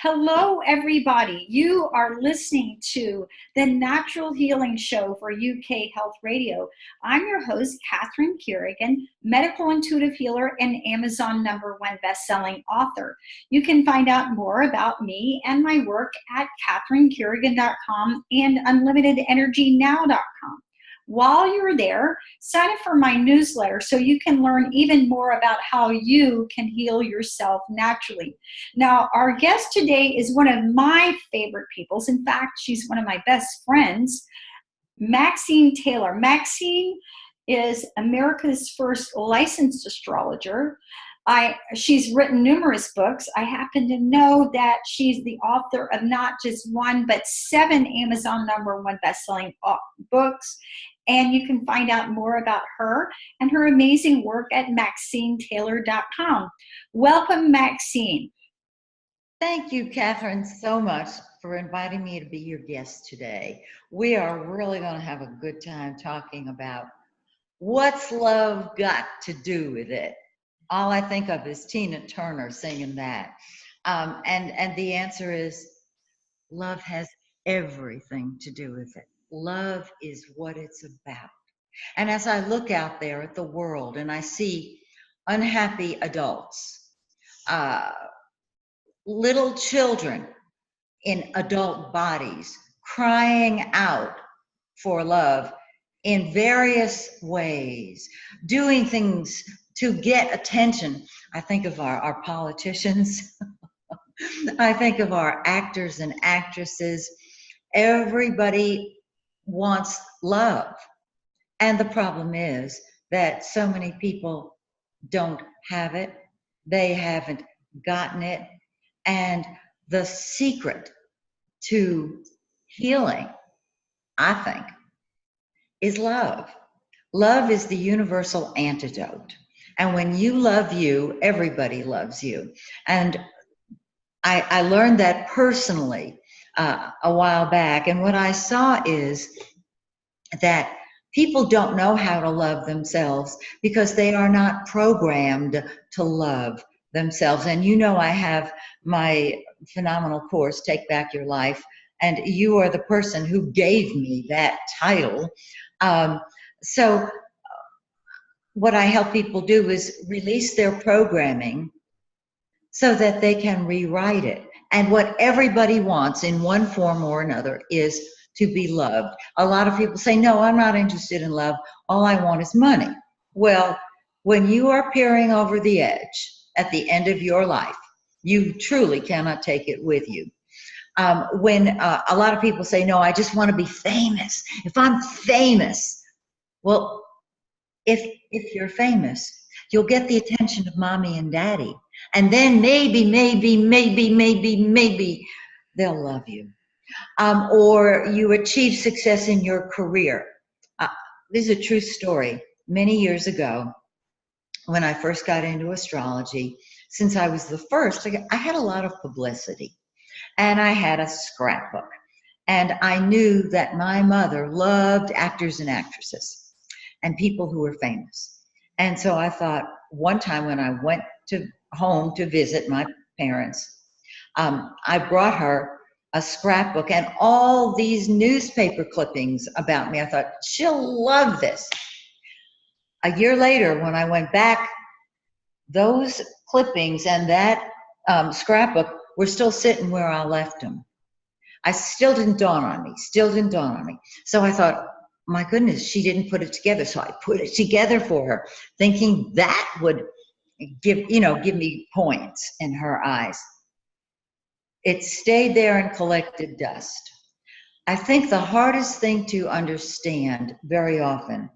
Hello, everybody. You are listening to the Natural Healing Show for UK Health Radio. I'm your host, Catherine Carrigan, medical intuitive healer and Amazon #1 best-selling author. You can find out more about me and my work at catherinecarrigan.com and unlimitedenergynow.com. While you're there, sign up for my newsletter so you can learn even more about how you can heal yourself naturally. Now, our guest today is one of my favorite peoples. In fact, she's one of my best friends, Maxine Taylor. Maxine is America's first licensed astrologer. She's written numerous books. I happen to know that she's the author of not just one, but 7 Amazon #1 best-selling books. And you can find out more about her and her amazing work at MaxineTaylor.com. Welcome, Maxine. Thank you, Catherine, so much for inviting me to be your guest today. We are really going to have a good time talking about what's love got to do with it. All I think of is Tina Turner singing that. And the answer is love has everything to do with it. Love is what it's about. And as I look out there at the world and I see unhappy adults, little children in adult bodies crying out for love in various ways, doing things to get attention. I think of our politicians. I think of our actors and actresses. Everybody wants love. And the problem is that so many people don't have it. They haven't gotten it. And the secret to healing, I think, is love. Love is the universal antidote. And when you love you, everybody loves you. And I learned that personally a while back. And what I saw is that people don't know how to love themselves because they are not programmed to love themselves. And you know, I have my phenomenal course, Take Back Your Life, and you are the person who gave me that title. So what I help people do is release their programming so that they can rewrite it. And what everybody wants in one form or another is to be loved. A lot of people say, no, I'm not interested in love. All I want is money. Well, when you are peering over the edge at the end of your life, you truly cannot take it with you. When a lot of people say, no, I just want to be famous. If I'm famous, well, if you're famous, you'll get the attention of mommy and daddy. And then maybe they'll love you. Or you achieve success in your career. This is a true story. Many years ago, when I first got into astrology, since I was the first, I had a lot of publicity. And I had a scrapbook. And I knew that my mother loved actors and actresses and people who were famous. And so I thought, one time when I went home to visit my parents, I brought her a scrapbook and all these newspaper clippings about me. I thought, she'll love this. A year later, when I went back, those clippings and that scrapbook were still sitting where I left them. I still didn't dawn on me. So I thought, my goodness, she didn't put it together. So I put it together for her, thinking that would give me points in her eyes. It stayed there and collected dust. I think the hardest thing to understand very often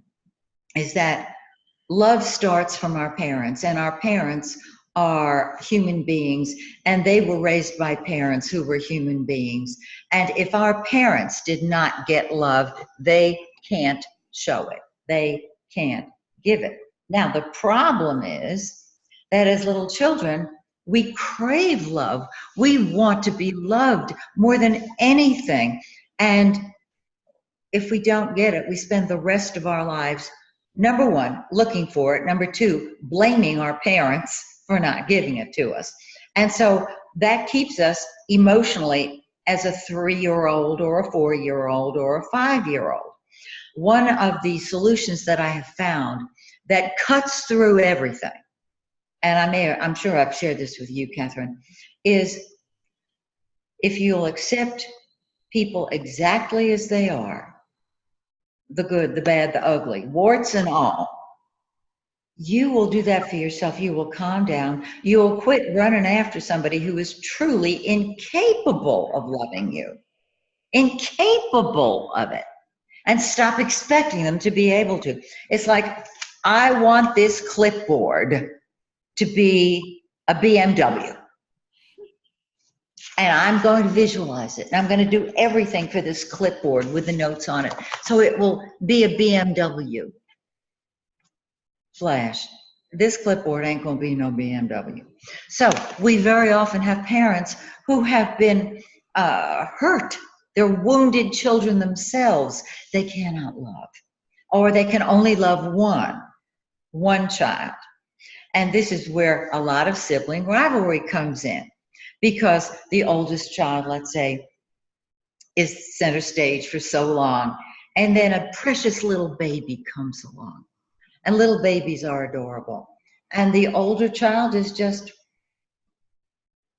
is that love starts from our parents, and our parents are human beings, and they were raised by parents who were human beings. And if our parents did not get love, they can't show it. They can't give it. Now, the problem is that as little children, we crave love. We want to be loved more than anything. And if we don't get it, we spend the rest of our lives, number one, looking for it. Number two, blaming our parents for not giving it to us. And so that keeps us emotionally as a 3-year-old or a 4-year-old or a 5-year-old. One of the solutions that I have found that cuts through everything, and I'm sure I've shared this with you, Catherine, is if you'll accept people exactly as they are, the good, the bad, the ugly, warts and all, you will do that for yourself. You will calm down. You will quit running after somebody who is truly incapable of loving you, incapable of it, and stop expecting them to be able to. It's like, I want this clipboard to be a BMW. And I'm going to visualize it. And I'm going to do everything for this clipboard with the notes on it. So it will be a BMW. Flash. This clipboard ain't going to be no BMW. So we very often have parents who have been hurt. They're wounded children themselves. They cannot love. Or they can only love one child. And this is where a lot of sibling rivalry comes in. Because the oldest child, let's say, is center stage for so long. And then a precious little baby comes along. And little babies are adorable. And the older child is just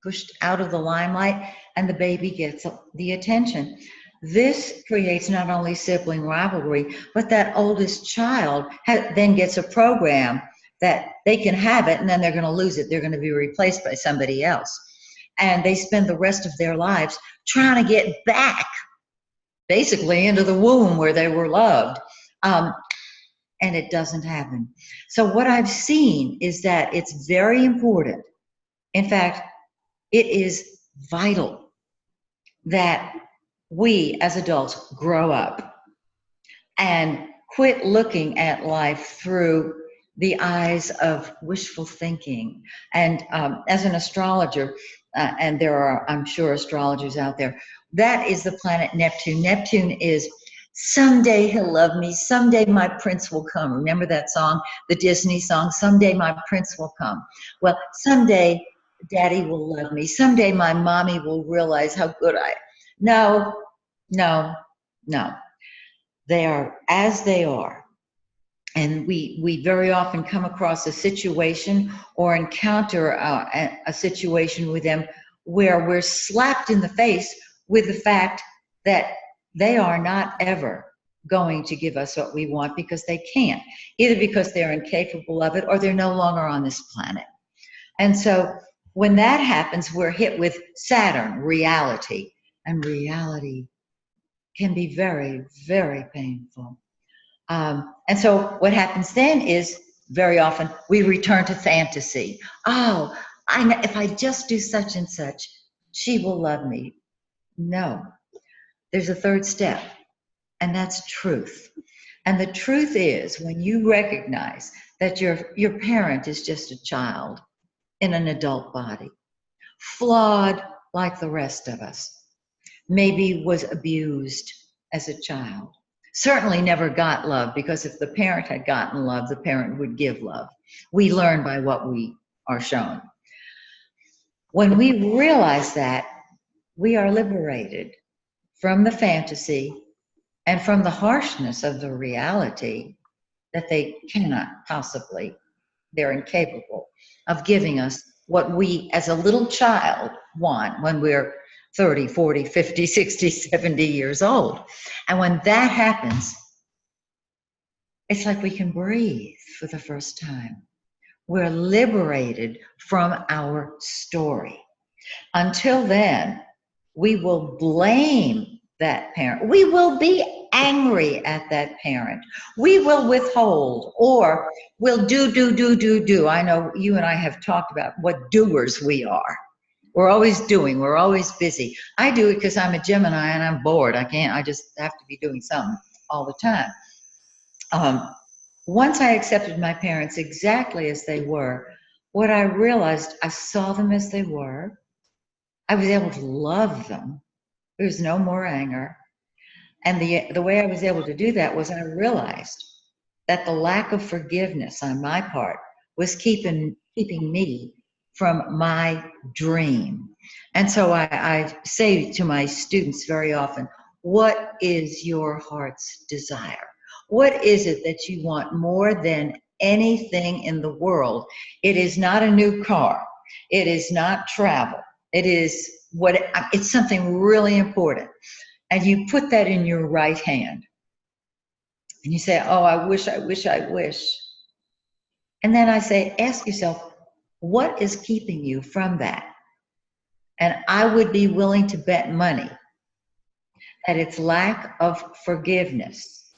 pushed out of the limelight, and the baby gets the attention. This creates not only sibling rivalry, but that oldest child then gets a program that they can have it, and then they're going to lose it. They're going to be replaced by somebody else. And they spend the rest of their lives trying to get back, basically, into the womb where they were loved. And it doesn't happen. So what I've seen is that it's very important. In fact, it is vital that we as adults grow up and quit looking at life through the eyes of wishful thinking. And as an astrologer, and there are, I'm sure, astrologers out there, that is the planet Neptune. Neptune is, someday he'll love me, someday my prince will come. Remember that song, the Disney song, someday my prince will come. Well, someday daddy will love me, someday my mommy will realize how good I am. No, no, no. They are as they are. And we very often come across a situation or encounter a situation with them where we're slapped in the face with the fact that they are not ever going to give us what we want because they can't, either because they're incapable of it or they're no longer on this planet. And so when that happens, we're hit with Saturn, reality, and reality can be very, very painful. And so what happens then is very often we return to fantasy. Oh, I know, if I just do such and such, she will love me. No, there's a third step, and that's truth. And the truth is when you recognize that your parent is just a child in an adult body, flawed like the rest of us, maybe was abused as a child, certainly never got love, because if the parent had gotten love, the parent would give love. We learn by what we are shown. When we realize that, we are liberated from the fantasy and from the harshness of the reality that they cannot possibly, they're incapable of giving us what we as a little child want when we're 30, 40, 50, 60, 70 years old. And when that happens, it's like we can breathe for the first time. We're liberated from our story. Until then, we will blame that parent. We will be angry at that parent. We will withhold, or we'll do. I know you and I have talked about what doers we are. We're always doing, we're always busy. I do it because I'm a Gemini and I'm bored. I just have to be doing something all the time. Once I accepted my parents exactly as they were, what I realized, I saw them as they were. I was able to love them. There was no more anger. And the way I was able to do that was I realized that the lack of forgiveness on my part was keeping me from my dream. And so I say to my students very often, what is your heart's desire? What is it that you want more than anything in the world? It is not a new car. It is not travel. It is it's something really important. And you put that in your right hand. And you say, oh, I wish, I wish, I wish. And then I say, ask yourself, what is keeping you from that? And I would be willing to bet money that it's lack of forgiveness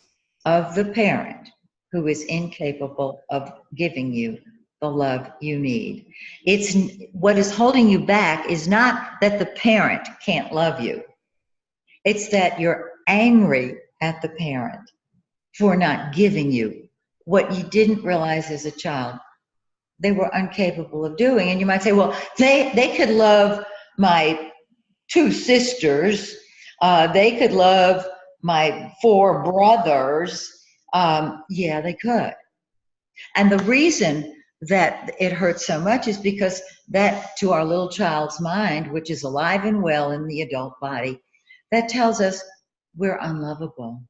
of the parent who is incapable of giving you the love you need. It's what is holding you back is not that the parent can't love you. It's that you're angry at the parent for not giving you what you didn't realize as a child they were incapable of doing. And you might say, well, they could love my 2 sisters, they could love my 4 brothers. Yeah, they could. And the reason that it hurts so much is because that, to our little child's mind, which is alive and well in the adult body, that tells us we're unlovable.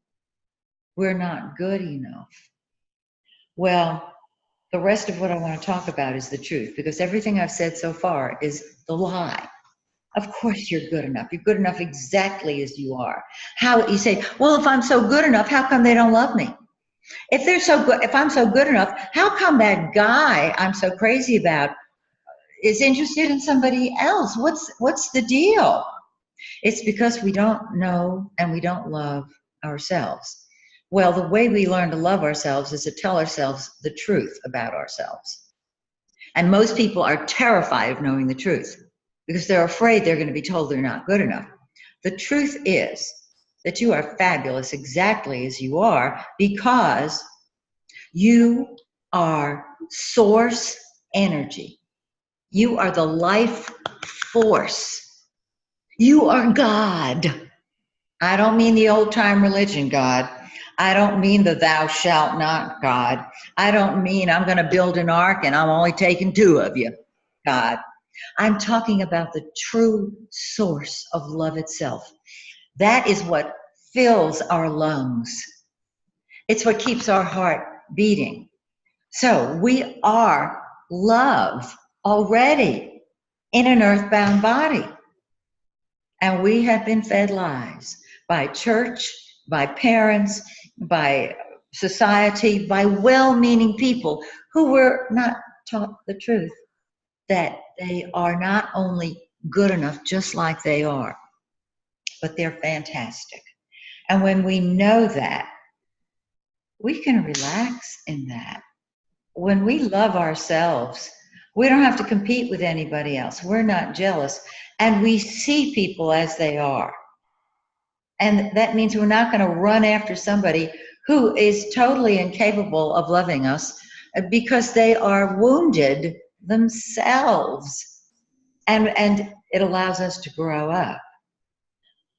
We're not good enough. Well, the rest of what I want to talk about is the truth, because everything I've said so far is the lie. Of course you're good enough. You're good enough exactly as you are. How you say, well, if I'm so good enough, how come they don't love me? If they're so good, if I'm so good enough, how come that guy I'm so crazy about is interested in somebody else? What's the deal? It's because we don't know and we don't love ourselves. Well, the way we learn to love ourselves is to tell ourselves the truth about ourselves. And most people are terrified of knowing the truth because they're afraid they're going to be told they're not good enough. The truth is that you are fabulous exactly as you are, because you are source energy. You are the life force. You are God. I don't mean the old time religion God. I don't mean the thou shalt not God. I don't mean I'm going to build an ark and I'm only taking 2 of you God. I'm talking about the true source of love itself. That is what fills our lungs. It's what keeps our heart beating. So we are love already in an earthbound body. And we have been fed lies by church, by parents, by society, by well-meaning people who were not taught the truth, that they are not only good enough just like they are, but they're fantastic. And when we know that, we can relax in that. When we love ourselves, we don't have to compete with anybody else. We're not jealous. And we see people as they are. And that means we're not going to run after somebody who is totally incapable of loving us because they are wounded themselves. And it allows us to grow up.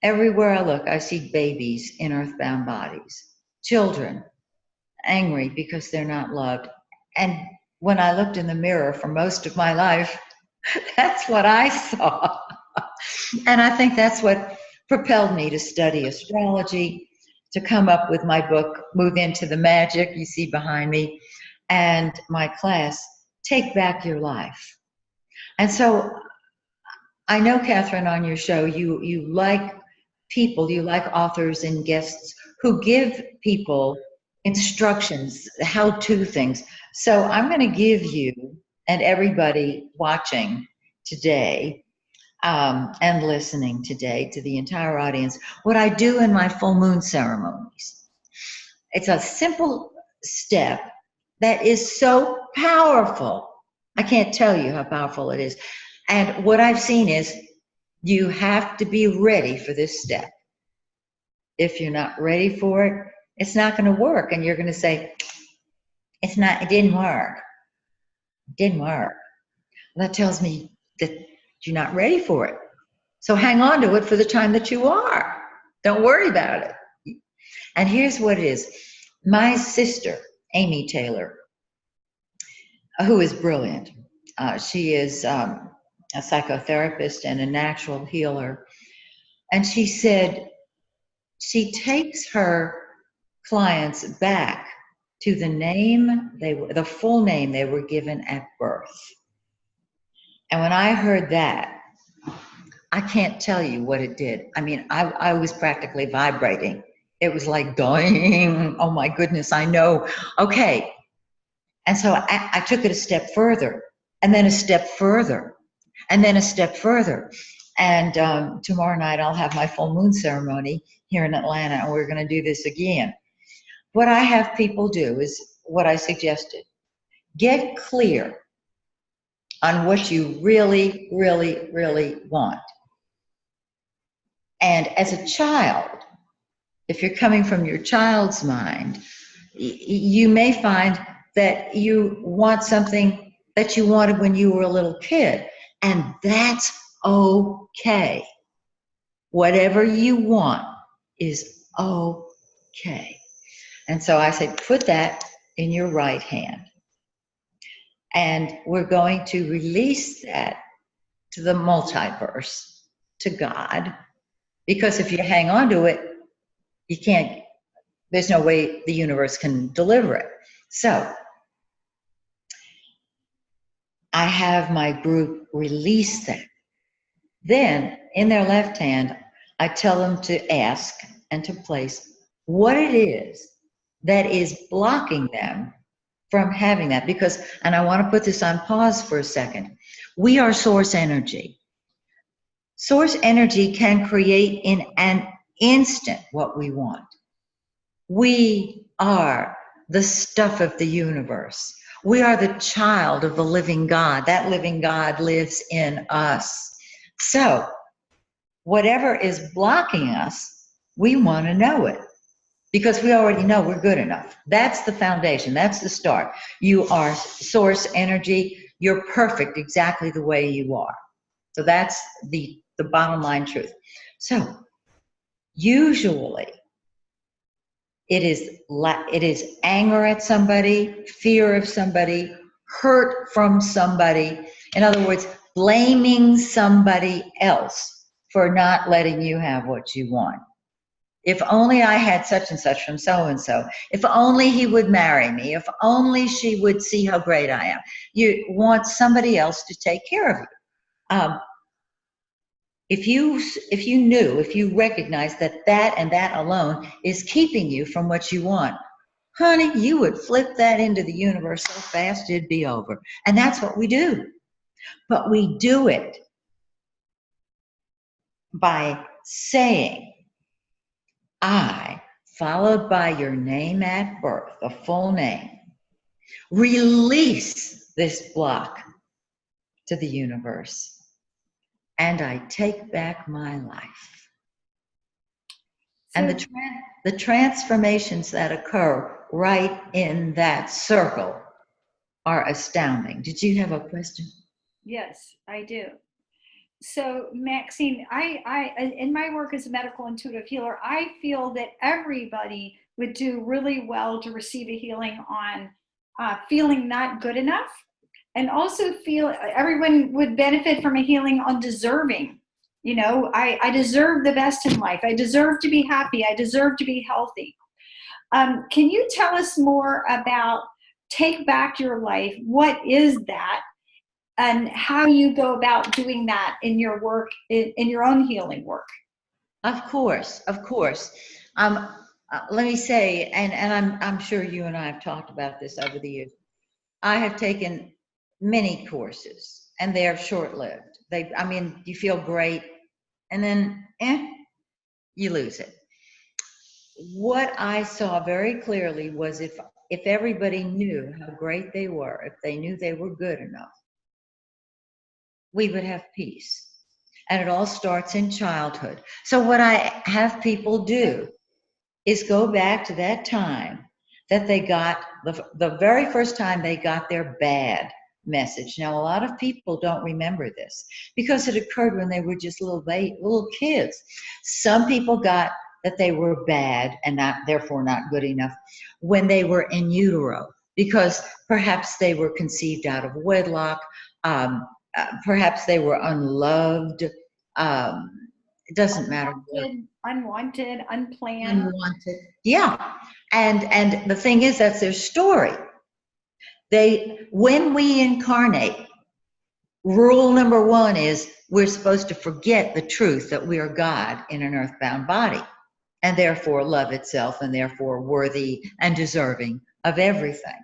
Everywhere I look, I see babies in earthbound bodies, children angry because they're not loved. And when I looked in the mirror for most of my life, that's what I saw. And I think that's what propelled me to study astrology, to come up with my book, Move Into the Magic, you see behind me, and my class, Take Back Your Life. And so I know, Catherine, on your show, you like people, you like authors and guests who give people instructions, how-to things. So I'm going to give you and everybody watching today and listening today, to the entire audience, what I do in my full moon ceremonies. It's a simple step that is so powerful. I can't tell you how powerful it is. And what I've seen is you have to be ready for this step. If you're not ready for it, it's not going to work. And you're going to say, it didn't work. It didn't work. Well, that tells me that you're not ready for it. So hang on to it for the time that you are. Don't worry about it. And here's what it is. My sister, Amy Taylor, who is brilliant. She is a psychotherapist and a natural healer. And she said she takes her clients back to the full name they were given at birth. And when I heard that, I can't tell you what it did. I mean, I was practically vibrating. It was like, dying. Oh my goodness, I know. Okay. And so I took it a step further, and then a step further, and then a step further. And tomorrow night I'll have my full moon ceremony here in Atlanta, and we're going to do this again. What I have people do is what I suggested. Get clear on what you really, really, really want. And as a child, if you're coming from your child's mind, you may find that you want something that you wanted when you were a little kid, and that's okay. Whatever you want is okay. And so I say, put that in your right hand. And we're going to release that to the multiverse, to God, because if you hang on to it, you can't, there's no way the universe can deliver it. So I have my group release that. Then in their left hand, I tell them to ask and to place what it is that is blocking them from having that. Because, and I want to put this on pause for a second, we are source energy. Source energy can create in an instant what we want. We are the stuff of the universe. We are the child of the living God. That living God lives in us. So whatever is blocking us, we want to know it, because we already know we're good enough. That's the foundation. That's the start. You are source energy. You're perfect exactly the way you are. So that's the bottom line truth. So usually it is anger at somebody, fear of somebody, hurt from somebody. In other words, blaming somebody else for not letting you have what you want. If only I had such and such from so-and-so. If only he would marry me. If only she would see how great I am. You want somebody else to take care of you. If you recognize that and that alone is keeping you from what you want, honey, you would flip that into the universe so fast it'd be over. And that's what we do. But we do it by saying, I, followed by your name at birth, the full name, release this block to the universe. And I take back my life. And the transformations that occur right in that circle are astounding. Did you have a question? Yes, I do. So Maxine, I in my work as a medical intuitive healer, I feel that everybody would do really well to receive a healing on feeling not good enough. And also feel everyone would benefit from a healing on deserving. You know, I deserve the best in life. I deserve to be happy. I deserve to be healthy. Can you tell us more about Take Back Your Life? What is that? And how you go about doing that in your work, in your own healing work? Of course. Let me say, and I'm sure you and I have talked about this over the years. I have taken many courses, and they are short-lived. You feel great, and then you lose it. What I saw very clearly was if everybody knew how great they were, if they knew they were good enough, we would have peace. And it all starts in childhood. So what I have people do is go back to that time that they got, the very first time they got their bad message. Now, a lot of people don't remember this because it occurred when they were just little kids. Some people got that they were bad and therefore not good enough when they were in utero, because perhaps they were conceived out of wedlock. perhaps they were unloved. It doesn't matter. Unwanted, unplanned. Unwanted. Yeah. And the thing is, that's their story. When we incarnate, rule number one is we're supposed to forget the truth that we are God in an earthbound body, and therefore love itself, and therefore worthy and deserving of everything.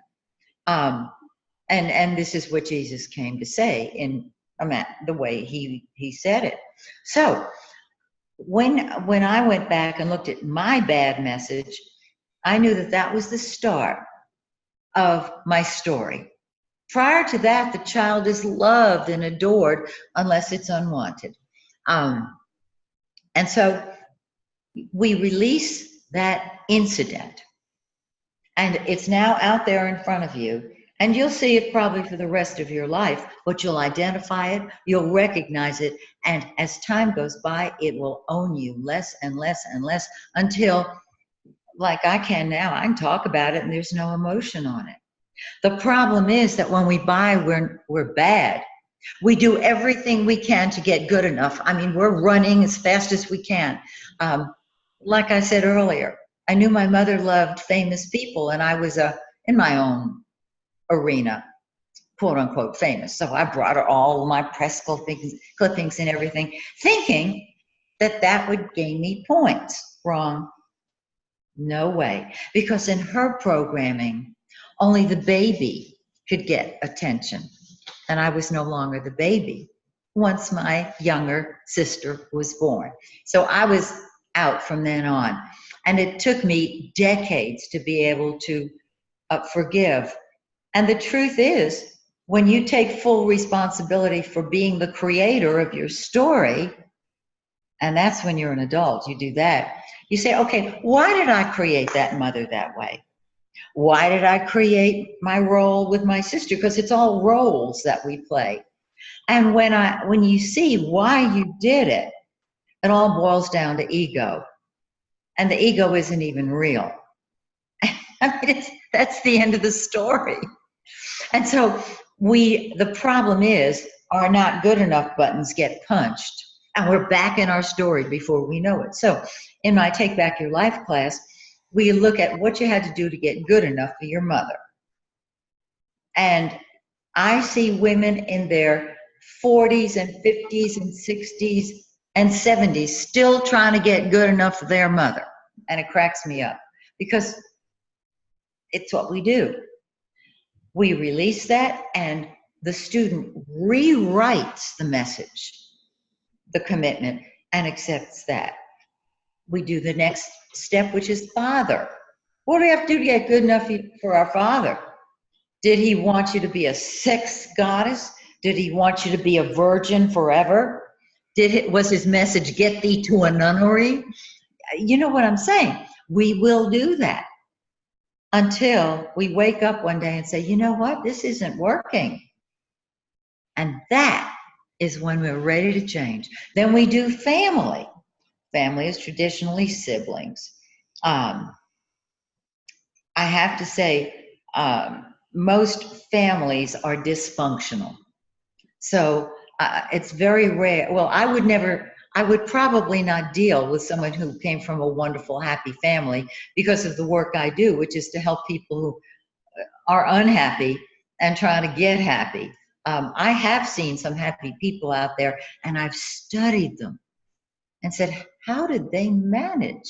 And this is what Jesus came to say in the way he said it. So when I went back and looked at my bad message, I knew that was the start of my story. Prior to that, the child is loved and adored unless it's unwanted. And so we release that incident, and it's now out there in front of you, and you'll see it probably for the rest of your life, but you'll identify it, you'll recognize it, and as time goes by, it will own you less and less and less until, like I can now, I can talk about it and there's no emotion on it. The problem is that when we buy, we're bad. We do everything we can to get good enough. I mean, we're running as fast as we can. Like I said earlier, I knew my mother loved famous people, and I was in my own arena, quote unquote famous. So I brought her all my press clippings and everything, thinking that would gain me points. Wrong. No way. Because in her programming, only the baby could get attention. And I was no longer the baby once my younger sister was born. So I was out from then on. And it took me decades to be able to forgive. And the truth is, when you take full responsibility for being the creator of your story, and that's when you're an adult, you do that. You say, okay, why did I create that mother that way? Why did I create my role with my sister? Because it's all roles that we play. And when you see why you did it, it all boils down to ego. And the ego isn't even real. I mean, that's the end of the story. And so the problem is, our not good enough buttons get punched. And we're back in our story before we know it. So in my Take Back Your Life class, we look at what you had to do to get good enough for your mother. And I see women in their 40s and 50s and 60s and 70s still trying to get good enough for their mother. And it cracks me up because it's what we do. We release that, and the student rewrites the message, the commitment, and accepts that. We do the next step, which is father. What do we have to do to get good enough for our father? Did he want you to be a sex goddess? Did he want you to be a virgin forever? Was his message, get thee to a nunnery? You know what I'm saying? We will do that until we wake up one day and say, you know what? This isn't working. And that is when we're ready to change. Then we do family. Family is traditionally siblings. I have to say, most families are dysfunctional. So it's very rare. Well, I would probably not deal with someone who came from a wonderful, happy family because of the work I do, which is to help people who are unhappy and trying to get happy. I have seen some happy people out there, and I've studied them and said, how did they manage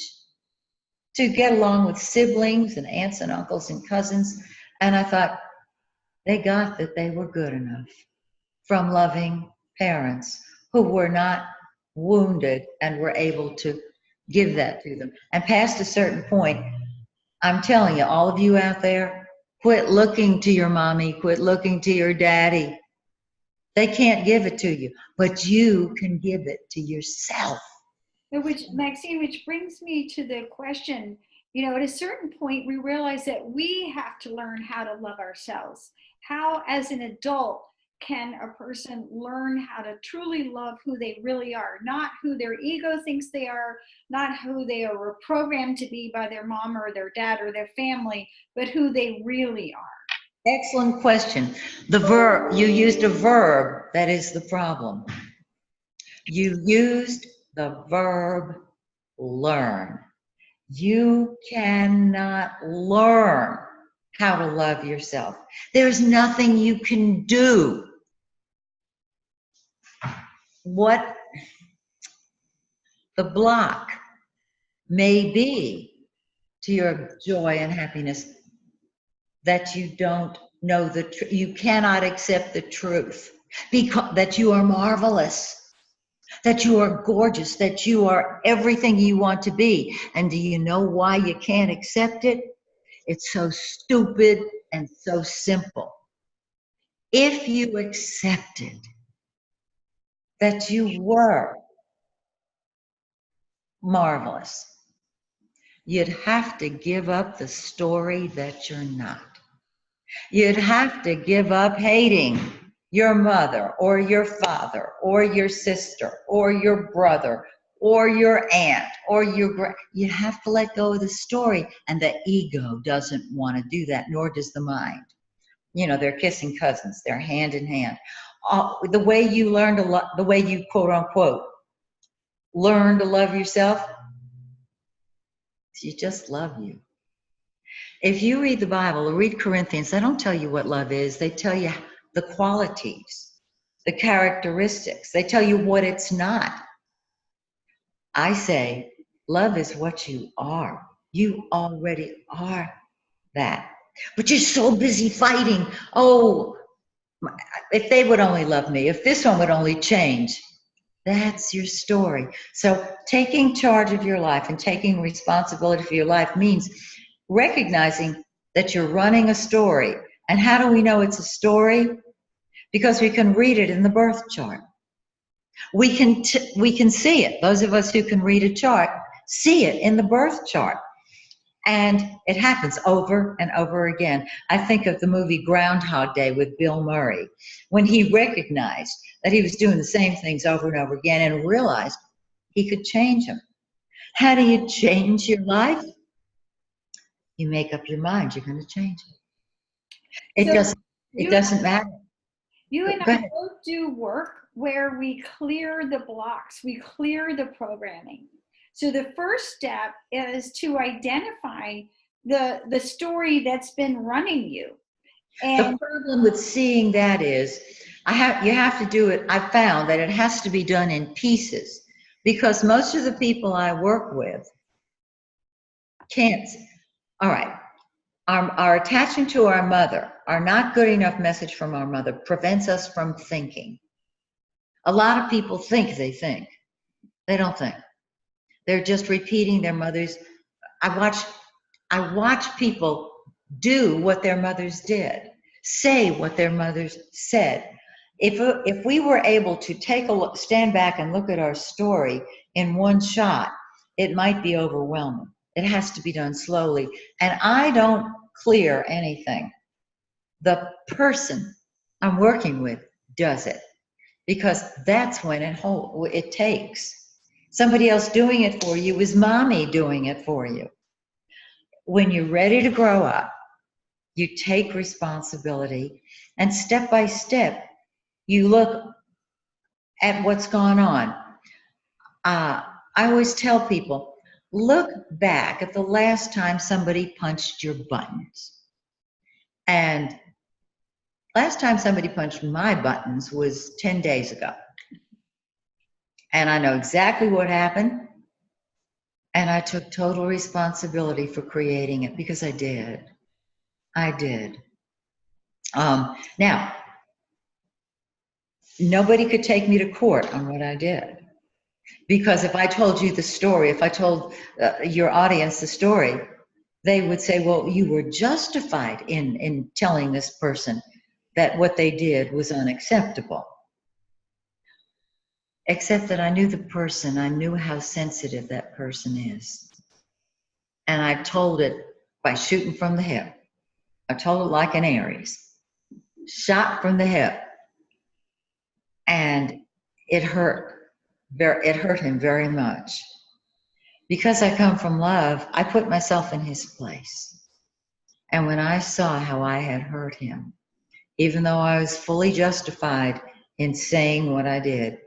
to get along with siblings and aunts and uncles and cousins? And I thought, they got that they were good enough from loving parents who were not wounded and were able to give that to them. And past a certain point, I'm telling you, all of you out there, quit looking to your mommy, quit looking to your daddy. They can't give it to you, but you can give it to yourself. Maxine, which brings me to the question, at a certain point, we realize that we have to learn how to love ourselves. How, as an adult, can a person learn how to truly love who they really are, not who their ego thinks they are, not who they are programmed to be by their mom or their dad or their family, but who they really are? Excellent question. The verb, you used a verb that is the problem. You used the verb learn. You cannot learn how to love yourself. There's nothing you can do. What the block may be to your joy and happiness that you don't know you cannot accept the truth, because that you are marvelous, that you are gorgeous, that you are everything you want to be. And do you know why you can't accept it? It's so stupid and so simple. If you accepted that you were marvelous, you'd have to give up the story that you're not. You'd have to give up hating your mother or your father or your sister or your brother or your aunt or you have to let go of the story, and the ego doesn't want to do that, nor does the mind. You know, they're kissing cousins, they're hand in hand. The way you learn to love, the way you quote unquote learn to love yourself, you just love you. If you read the Bible or read Corinthians, they don't tell you what love is. They tell you the qualities, the characteristics. They tell you what it's not. I say, love is what you are. You already are that. But you're so busy fighting. Oh, if they would only love me, if this one would only change. That's your story. So taking charge of your life and taking responsibility for your life means recognizing that you're running a story. And how do we know it's a story? Because we can read it in the birth chart. We can see it. Those of us who can read a chart see it in the birth chart. And it happens over and over again. I think of the movie Groundhog Day with Bill Murray, when he recognized that he was doing the same things over and over again and realized he could change them. How do you change your life? You make up your mind you're going to change it. It doesn't matter. You and I both do work where we clear the blocks, we clear the programming. So the first step is to identify the story that's been running you. And the problem with seeing that is you have to do it. I found that it has to be done in pieces, because most of the people I work with can't. All right. Our attachment to our mother, our not good enough message from our mother, prevents us from thinking. A lot of people think they think. They don't think. They're just repeating their mother's. I watch people do what their mothers did, say what their mothers said. If we were able to take a look, stand back and look at our story in one shot, it might be overwhelming. It has to be done slowly. And I don't clear anything. The person I'm working with does it, because that's when it takes. Somebody else doing it for you is mommy doing it for you. When you're ready to grow up, you take responsibility, and step by step, you look at what's gone on. I always tell people, look back at the last time somebody punched your buttons. And last time somebody punched my buttons was 10 days ago. And I know exactly what happened. And I took total responsibility for creating it, because I did. Now, nobody could take me to court on what I did. Because if I told you the story, if I told your audience the story, they would say, well, you were justified in telling this person that what they did was unacceptable. Except that I knew the person, I knew how sensitive that person is. And I told it by shooting from the hip. I told it like an Aries. Shot from the hip. And it hurt. It hurt him very much. Because I come from love, I put myself in his place. And when I saw how I had hurt him, even though I was fully justified in saying what I did,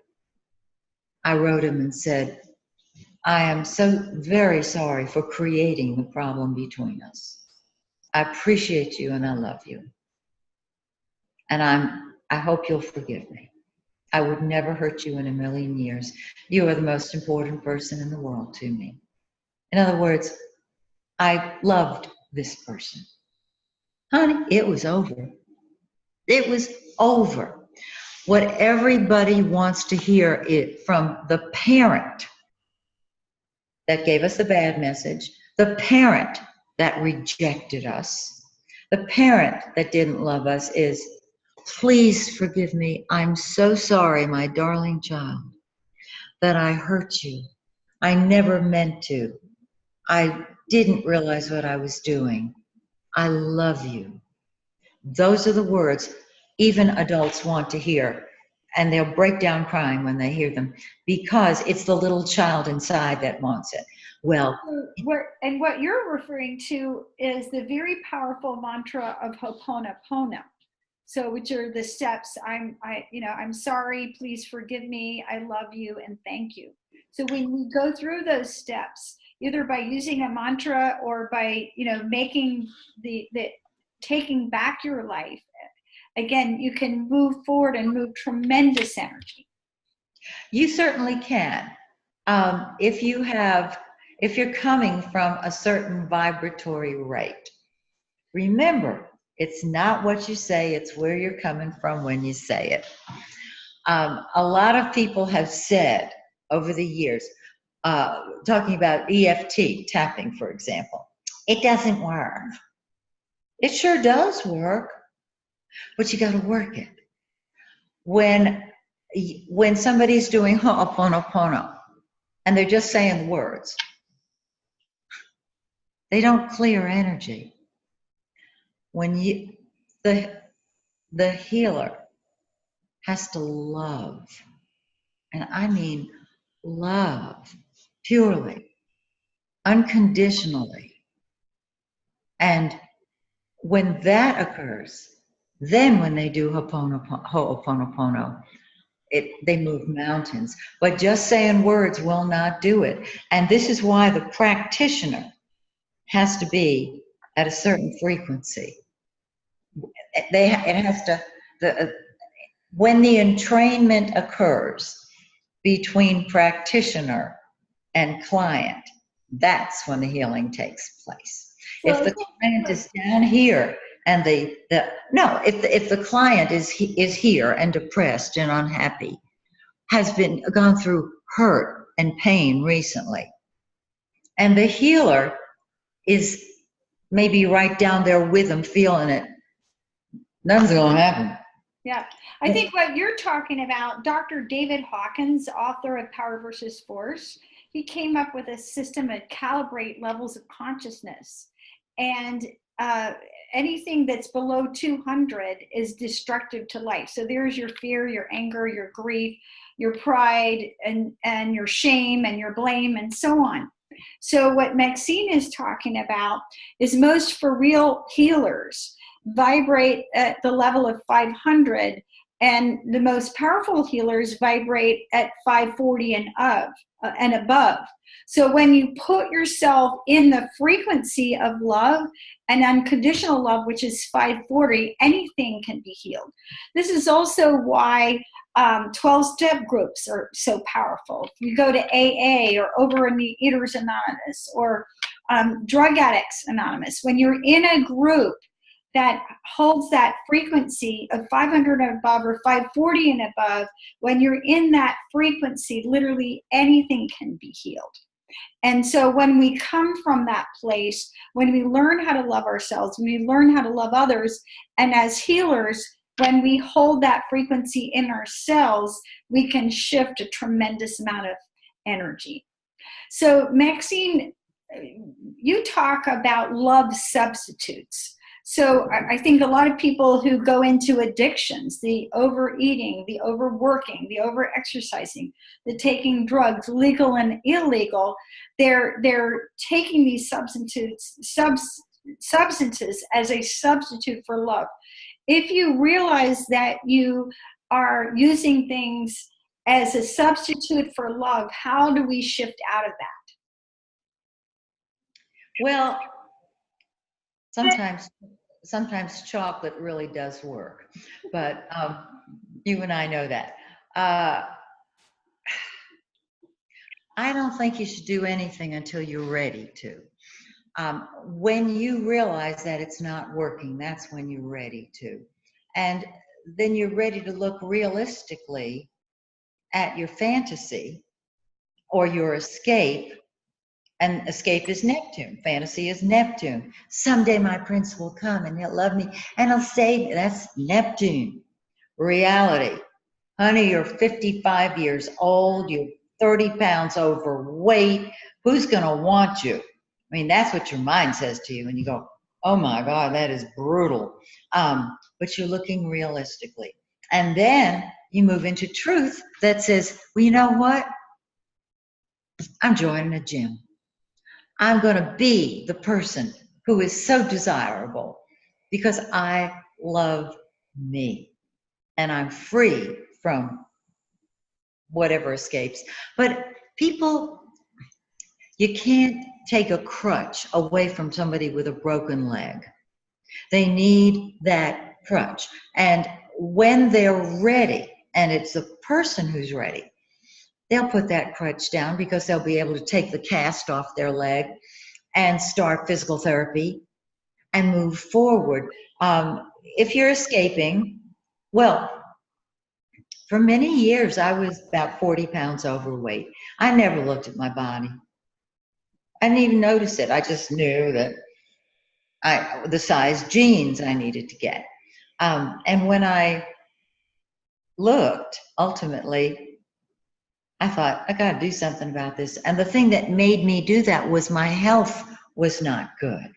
I wrote him and said, I am so very sorry for creating the problem between us. I appreciate you and I love you. And I hope you'll forgive me. I would never hurt you in a million years. You are the most important person in the world to me. In other words, I loved this person. Honey, it was over. It was over. What everybody wants to hear is from the parent that gave us the bad message, the parent that rejected us, the parent that didn't love us is, please forgive me. I'm so sorry, my darling child, that I hurt you. I never meant to. I didn't realize what I was doing. I love you. Those are the words even adults want to hear, and they'll break down crying when they hear them because it's the little child inside that wants it. Well, and what you're referring to is the very powerful mantra of Ho'oponopono. So, which are the steps? I'm sorry. Please forgive me. I love you, and thank you. So when we go through those steps, either by using a mantra or by making the taking back your life, again, you can move forward and move tremendous energy. You certainly can. If you're coming from a certain vibratory rate, remember, it's not what you say, it's where you're coming from when you say it. A lot of people have said over the years, talking about EFT, tapping, for example, it doesn't work. It sure does work, but you got to work it. When somebody's doing Ho'oponopono and they're just saying words, they don't clear energy. When the healer has to love, and I mean love purely, unconditionally. And when that occurs, then when they do Ho'oponopono, they move mountains. But just saying words will not do it. And this is why the practitioner has to be at a certain frequency. When the entrainment occurs between practitioner and client, that's when the healing takes place. If the client is down here and if the client is here and depressed and unhappy, has gone through hurt and pain recently, and the healer is maybe right down there with them feeling it, nothing's going to happen. Yeah. I think what you're talking about, Dr. David Hawkins, author of Power versus Force, he came up with a system to calibrate levels of consciousness. And anything that's below 200 is destructive to life. So there's your fear, your anger, your grief, your pride, and your shame and your blame, and so on. So what Maxine is talking about is most for real healers vibrate at the level of 500, and the most powerful healers vibrate at 540 and above. So when you put yourself in the frequency of love and unconditional love, which is 540, anything can be healed. This is also why 12-step groups are so powerful. If you go to AA or Overeaters Anonymous or Drug Addicts Anonymous, when you're in a group that holds that frequency of 500 and above or 540 and above, when you're in that frequency, literally anything can be healed. And so when we come from that place, when we learn how to love ourselves, when we learn how to love others, and as healers, when we hold that frequency in ourselves, we can shift a tremendous amount of energy. So Maxine, you talk about love substitutes. So I think a lot of people who go into addictions, the overeating, the overworking, the overexercising, the taking drugs, legal and illegal, they're taking these substitutes substances as a substitute for love. If you realize that you are using things as a substitute for love, how do we shift out of that? Well, sometimes chocolate really does work, but you and I know that. I don't think you should do anything until you're ready to. When you realize that it's not working, that's when you're ready to. And then you're ready to look realistically at your fantasy or your escape. And escape is Neptune. Fantasy is Neptune. Someday my prince will come and he'll love me and he'll save me. That's Neptune. Reality. Honey, you're 55 years old. You're 30 pounds overweight. Who's going to want you? I mean, that's what your mind says to you. And you go, oh my God, that is brutal. But you're looking realistically. And then you move into truth that says, well, you know what? I'm joining a gym. I'm going to be the person who is so desirable because I love me and I'm free from whatever escapes. But people, you can't take a crutch away from somebody with a broken leg. They need that crutch. And when they're ready, and it's the person who's ready, they'll put that crutch down because they'll be able to take the cast off their leg and start physical therapy and move forward. If you're escaping, well, for many years, I was about 40 pounds overweight. I never looked at my body. I didn't even notice it. I just knew that the size jeans I needed to get. And when I looked, ultimately, I thought, I got to do something about this. And the thing that made me do that was my health was not good.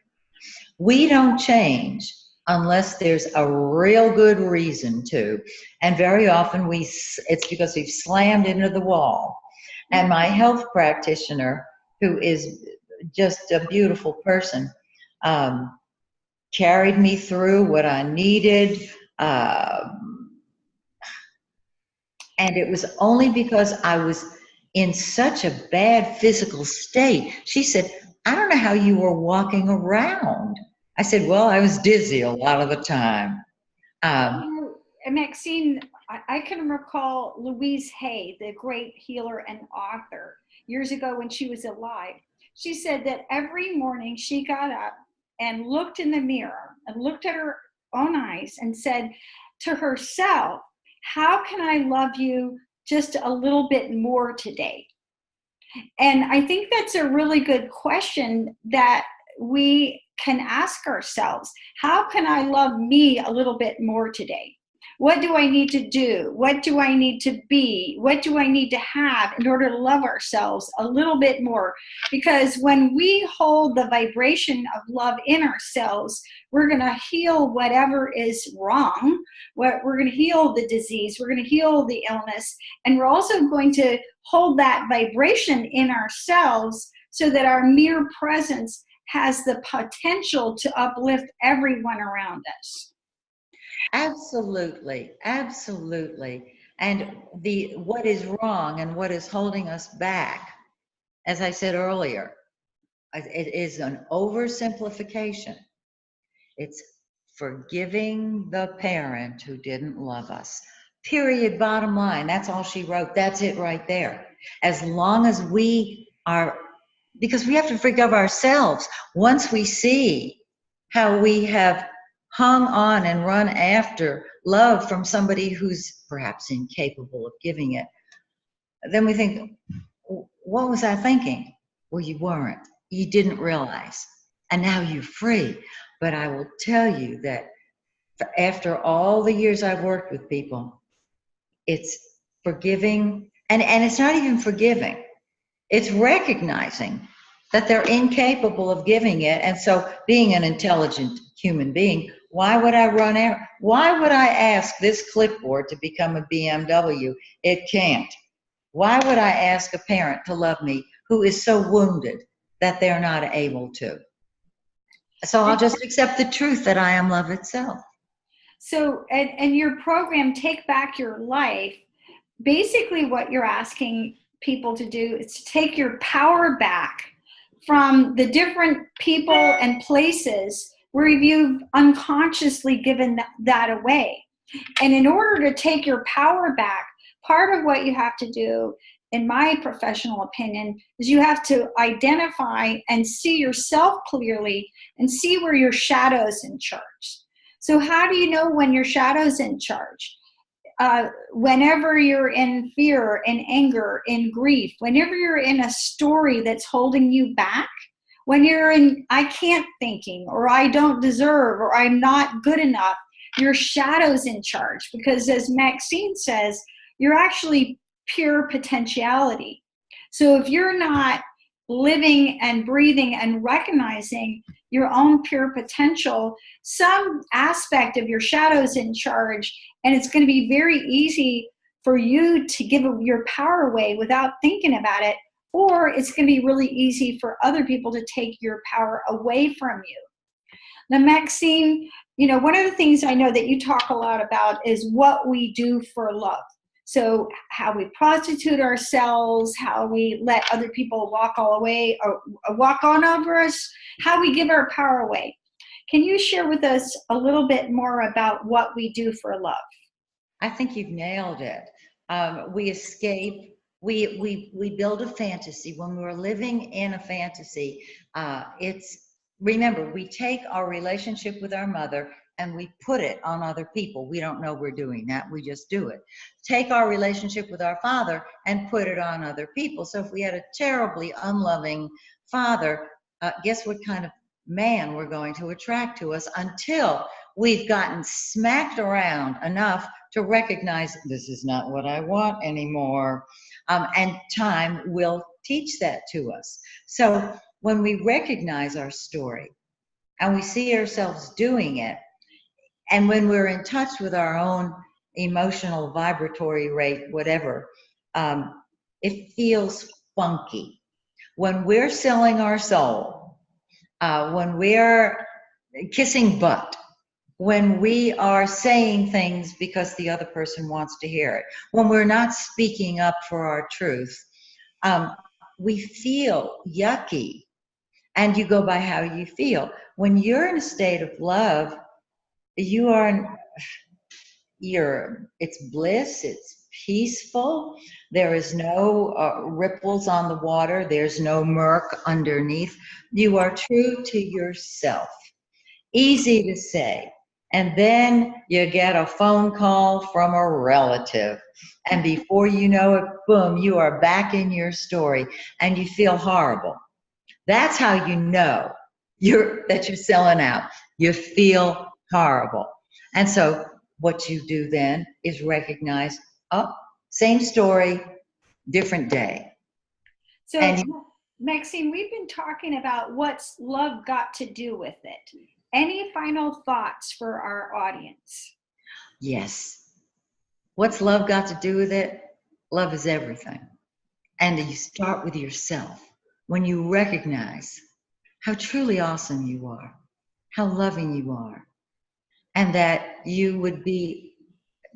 We don't change unless there's a real good reason to. And very often it's because we've slammed into the wall. And my health practitioner, who is just a beautiful person, carried me through what I needed. And it was only because I was in such a bad physical state. She said, I don't know how you were walking around. I said, well, I was dizzy a lot of the time. Maxine, I can recall Louise Hay, the great healer and author, years ago when she was alive. She said that every morning she got up and looked in the mirror and looked at her own eyes and said to herself, how can I love you just a little bit more today? And I think that's a really good question that we can ask ourselves. How can I love me a little bit more today? What do I need to do? What do I need to be? What do I need to have in order to love ourselves a little bit more? Because when we hold the vibration of love in ourselves, we're going to heal whatever is wrong. We're going to heal the disease. We're going to heal the illness. And we're also going to hold that vibration in ourselves so that our mere presence has the potential to uplift everyone around us. Absolutely, absolutely. And what is wrong and what is holding us back, as I said earlier, it is an oversimplification. It's forgiving the parent who didn't love us. Period, bottom line. That's all she wrote. That's it right there. As long as we are, because we have to forgive ourselves. Once we see how we have hung on and run after love from somebody who's perhaps incapable of giving it, then we think, what was I thinking? Well, you weren't. You didn't realize. And now you're free. But I will tell you that after all the years I've worked with people, it's forgiving. And it's not even forgiving. It's recognizing that they're incapable of giving it. And so being an intelligent human being, why would I why would I ask this clipboard to become a BMW? It can't. Why would I ask a parent to love me who is so wounded that they're not able to? So I'll just accept the truth that I am love itself. So, and your program, Take Back Your Life, basically what you're asking people to do is to take your power back from the different people and places where you've unconsciously given that away. And in order to take your power back, part of what you have to do, in my professional opinion, is you have to identify and see yourself clearly and see where your shadow's in charge. So how do you know when your shadow's in charge? Whenever you're in fear, in anger, in grief, whenever you're in a story that's holding you back, when you're in I can't thinking, or I don't deserve, or I'm not good enough, your shadow's in charge. Because as Maxine says, you're actually pure potentiality. So if you're not living and breathing and recognizing your own pure potential, some aspect of your shadow's in charge, and it's going to be very easy for you to give your power away without thinking about it, or it's going to be really easy for other people to take your power away from you. Now, Maxine, one of the things I know that you talk a lot about is what we do for love. So how we prostitute ourselves, how we let other people walk all away or walk on over us, how we give our power away. Can you share with us a little bit more about what we do for love? I think you've nailed it. We escape. We build a fantasy. When we're living in a fantasy, remember, we take our relationship with our mother and we put it on other people. We don't know we're doing that. We just do it. Take our relationship with our father and put it on other people. So if we had a terribly unloving father, guess what kind of man we're going to attract to us, until we've gotten smacked around enough to recognize this is not what I want anymore. And time will teach that to us. So when we recognize our story and we see ourselves doing it, and when we're in touch with our own emotional vibratory rate, whatever, it feels funky. When we're selling our soul, when we're kissing butt, when we are saying things because the other person wants to hear it, when we're not speaking up for our truth, we feel yucky. And you go by how you feel. When you're in a state of love, it's bliss, it's peaceful. There is no ripples on the water. There's no murk underneath. You are true to yourself. Easy to say. And then you get a phone call from a relative. And before you know it, boom, you are back in your story and you feel horrible. That's how you know that you're selling out. You feel horrible. And so what you do then is recognize, same story, different day. So, Maxine, we've been talking about what's love got to do with it. Any final thoughts for our audience? Yes. What's love got to do with it? Love is everything. And you start with yourself. When you recognize how truly awesome you are, how loving you are, and that you would be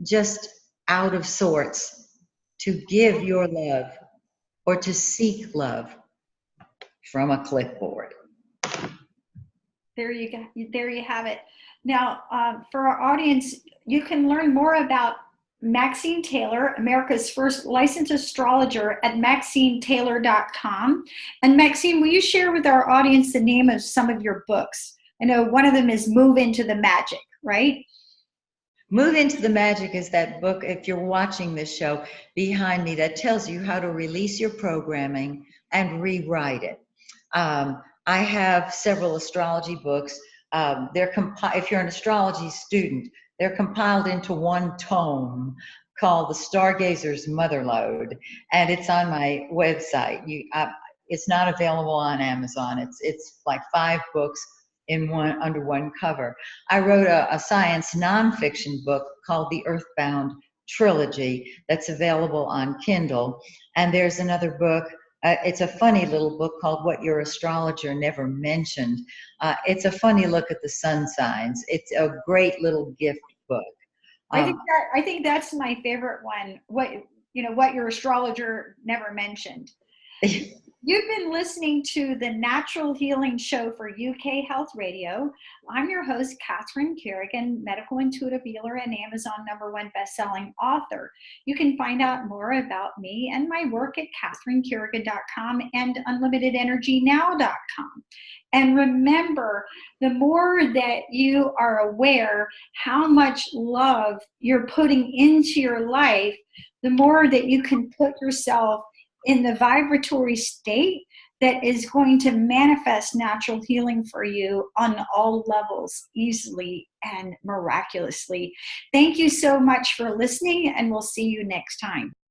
just out of sorts to give your love or to seek love from a clipboard. There you go. There you have it. Now, for our audience, you can learn more about Maxine Taylor, America's first licensed astrologer, at MaxineTaylor.com. And Maxine, will you share with our audience the name of some of your books? I know one of them is Move Into the Magic, right? Move Into the Magic is that book, if you're watching this show behind me, that tells you how to release your programming and rewrite it. I have several astrology books. If you're an astrology student, they're compiled into one tome called The Stargazer's Motherlode, and it's on my website. It's not available on Amazon. It's like 5 books under one cover. I wrote a science nonfiction book called The Earthbound Trilogy that's available on Kindle, and there's another book, It's a funny little book called What Your Astrologer Never Mentioned. It's a funny look at the sun signs. It's a great little gift book. I think that's my favorite one. What your astrologer never mentioned. You've been listening to the Natural Healing Show for UK Health Radio. I'm your host, Catherine Carrigan, medical intuitive healer and Amazon #1 bestselling author. You can find out more about me and my work at catherinecarrigan.com and unlimitedenergynow.com. And remember, the more that you are aware how much love you're putting into your life, the more that you can put yourself in the vibratory state that is going to manifest natural healing for you on all levels, easily and miraculously. Thank you so much for listening, and we'll see you next time.